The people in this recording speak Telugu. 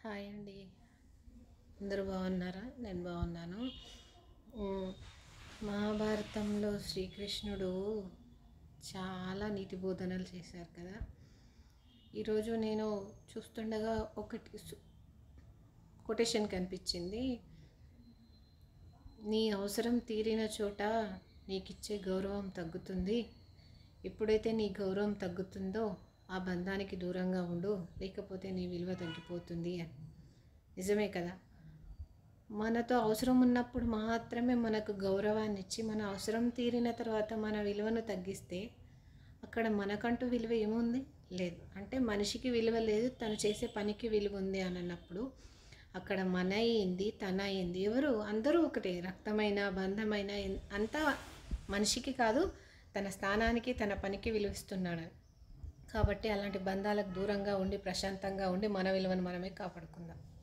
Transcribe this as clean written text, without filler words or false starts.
హాయ్ అండి. అందరూ బాగున్నారా? నేను బాగున్నాను. హ్మ్. మహాభారతంలో శ్రీకృష్ణుడు చాలా నీతి బోధనలు చేశారు కదా. ఈరోజు నేను చూస్తుండగా ఒకటి కొటేషన్ కనిపించింది. నీ అవసరం తీరిన చోట నీకిచ్చే గౌరవం తగ్గుతుంది. ఎప్పుడైతే నీ గౌరవం తగ్గుతుందో ఆ బంధానికి దూరంగా ఉండు, లేకపోతే నీ విలువ తగ్గిపోతుంది అని. నిజమే కదా. మనతో అవసరం ఉన్నప్పుడు మాత్రమే మనకు గౌరవాన్ని ఇచ్చి, మన అవసరం తీరిన తర్వాత మన విలువను తగ్గిస్తే అక్కడ మనకంటూ విలువ ఏముంది? లేదు. అంటే మనిషికి విలువ లేదు, తను చేసే పనికి విలువ ఉంది అని అన్నప్పుడు అక్కడ మన అయింది, తన అయింది, ఎవరు అందరూ ఒకటే. రక్తమైన బంధమైన అంతా మనిషికి కాదు, తన స్థానానికి తన పనికి విలువిస్తున్నాడు. కాబట్టి అలాంటి బంధాలకు దూరంగా ఉండి ప్రశాంతంగా ఉండి మన విలువను మనమే కాపాడుకుందాం.